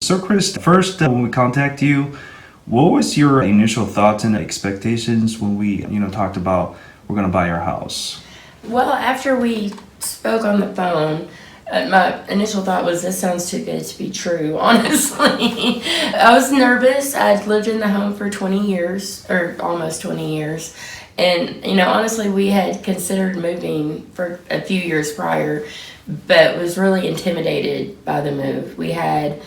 So, Chris, first, when we contact you, what was your initial thoughts and expectations when we, talked about we're going to buy our house? Well, after we spoke on the phone, my initial thought was, this sounds too good to be true, honestly. I was nervous. I'd lived in the home for 20 years, or almost 20 years. And, honestly, we had considered moving for a few years prior, but was really intimidated by the move. We had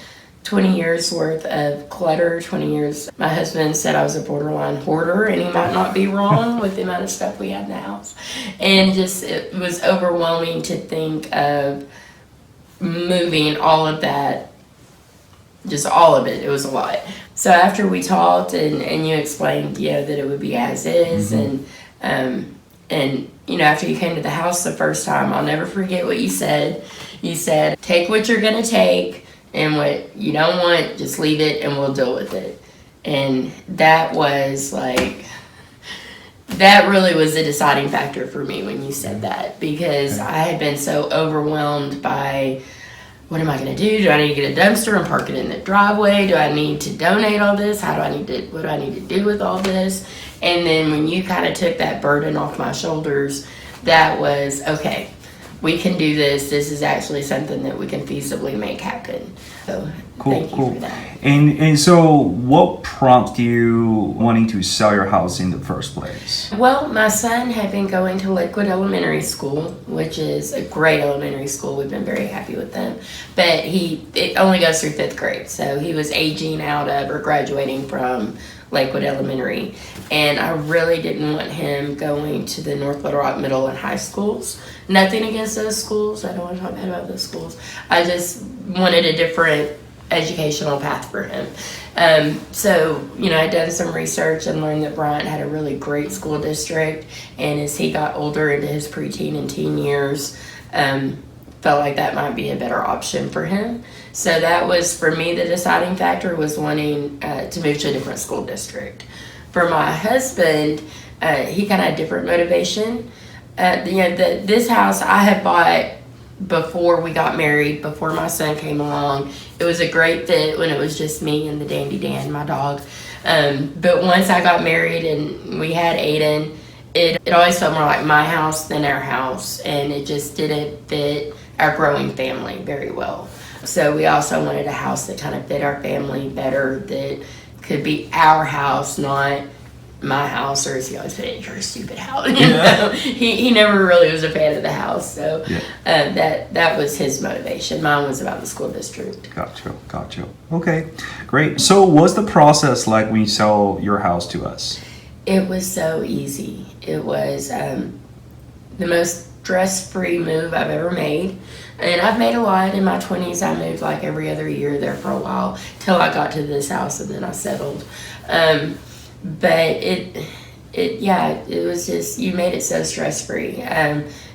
20 years worth of clutter, 20 years. My husband said I was a borderline hoarder, and he might not be wrong with the amount of stuff we had in the house. And just, it was overwhelming to think of moving all of that, just all of it. It was a lot. So after we talked and you explained, that it would be as is, and after you came to the house the first time, I'll never forget what you said. You said, take what you're going to take, and what you don't want, just leave it and we'll deal with it. And that was that really was the deciding factor for me when you said that, because I had been so overwhelmed by, what am I going to do? Do I need to get a dumpster and park it in the driveway? Do I need to donate all this? What do I need to do with all this? And then when you kind of took that burden off my shoulders, that was, okay, we can do this. This is actually something that we can feasibly make happen. So thank you for that. And so what prompted you wanting to sell your house in the first place? Well, my son had been going to Lakewood Elementary School, which is a great elementary school. We've been very happy with them. But it only goes through 5th grade. So he was aging out of, or graduating from, Lakewood Elementary. And I really didn't want him going to the North Little Rock middle and high schools. Nothing against those schools. I don't want to talk bad about those schools. I just wanted a different educational path for him. So, I'd done some research and learned that Bryant had a really great school district. And as he got older into his preteen and teen years, felt like that might be a better option for him. So that was, for me, the deciding factor was wanting to move to a different school district. For my husband, he kind of had different motivation. This house I had bought before we got married, before my son came along. It was a great fit when it was just me and the Dandy Dan, my dog. But once I got married and we had Aiden, it always felt more like my house than our house, and it just didn't fit our growing family very well. So we also wanted a house that kind of fit our family better, that could be our house, not my house, or as he always put it, your stupid house. He never really was a fan of the house, so that was his motivation. Mine was about the school district. Gotcha. Okay, great. So what's the process like when you sell your house to us? It was so easy. It was the most stress-free move I've ever made. And I've made a lot in my 20s. I moved like every other year there for a while till I got to this house, and then I settled. But it was just, you made it so stress-free.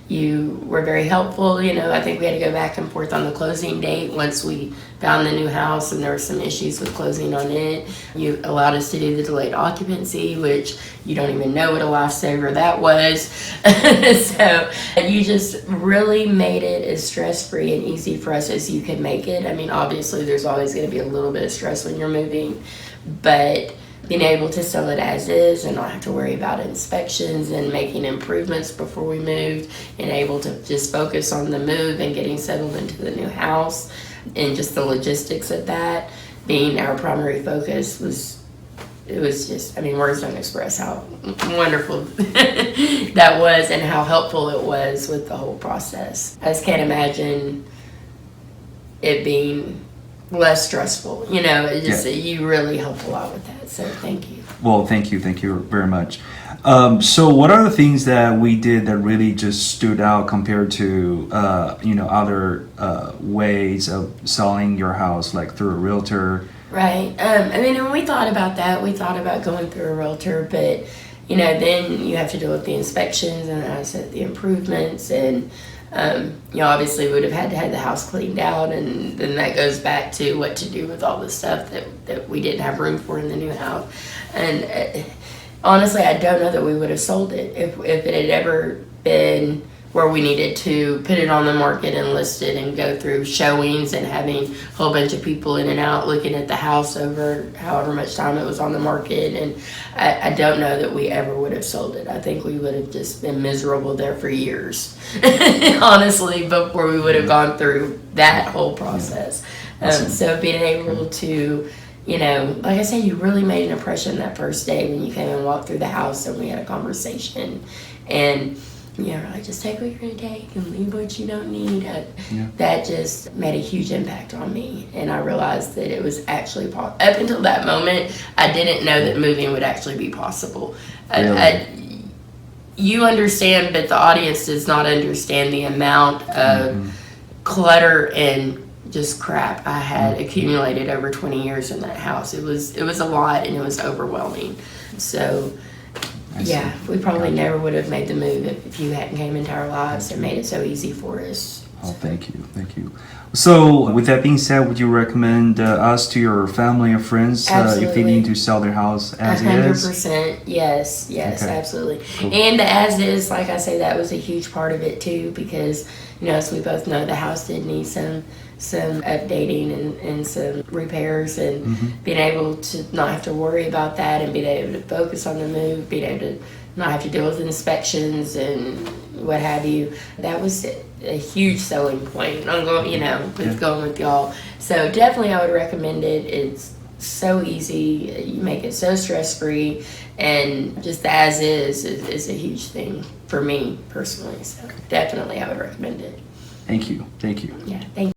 You were very helpful. I think we had to go back and forth on the closing date once we found the new house, and there were some issues with closing on it. You allowed us to do the delayed occupancy, which you don't even know what a lifesaver that was. So you just really made it as stress-free and easy for us as you could make it. I mean, obviously there's always going to be a little bit of stress when you're moving, but being able to sell it as is and not have to worry about inspections and making improvements before we moved, and able to just focus on the move and getting settled into the new house, and just the logistics of that being our primary focus was just, I mean, words don't express how wonderful that was and how helpful it was with the whole process. I just can't imagine it being less stressful. You really helped a lot with that, so thank you. Well, thank you very much. So what are the things that we did that really just stood out compared to other ways of selling your house, like through a realtor? Right. When we thought about that, we thought about going through a realtor, but then you have to deal with the inspections and the improvements, and obviously would have had to have the house cleaned out, and then that goes back to what to do with all the stuff that we didn't have room for in the new house. And honestly, I don't know that we would have sold it if it had ever been where we needed to put it on the market and list it and go through showings and having a whole bunch of people in and out looking at the house over however much time it was on the market. And I don't know that we ever would have sold it. I think we would have just been miserable there for years, honestly, before we would have gone through that whole process. So being able to, you know, like I said, you really made an impression that first day when you came and walked through the house and we had a conversation. And like, just take what you're going to take and leave what you don't need. That just made a huge impact on me. And I realized that it was actually up until that moment, I didn't know that moving would actually be possible. Really? You understand, but the audience does not understand the amount of clutter and just crap I had accumulated over 20 years in that house. It was a lot, and it was overwhelming. So we probably never would have made the move if you hadn't came into our lives and made it so easy for us. Oh, thank you. So, with that being said, would you recommend us to your family or friends if they need to sell their house as is? 100%. Yes, okay. Absolutely. Cool. And the as is, like I say, that was a huge part of it too, because as we both know, the house did need some updating and some repairs, and being able to not have to worry about that and being able to focus on the move, being able to not have to deal with inspections and what have you. That was a huge selling point. I'm going, going with y'all. So definitely I would recommend it. It's so easy. You make it so stress-free, and just the as is a huge thing for me personally. So definitely I would recommend it. Thank you. Yeah, thank you.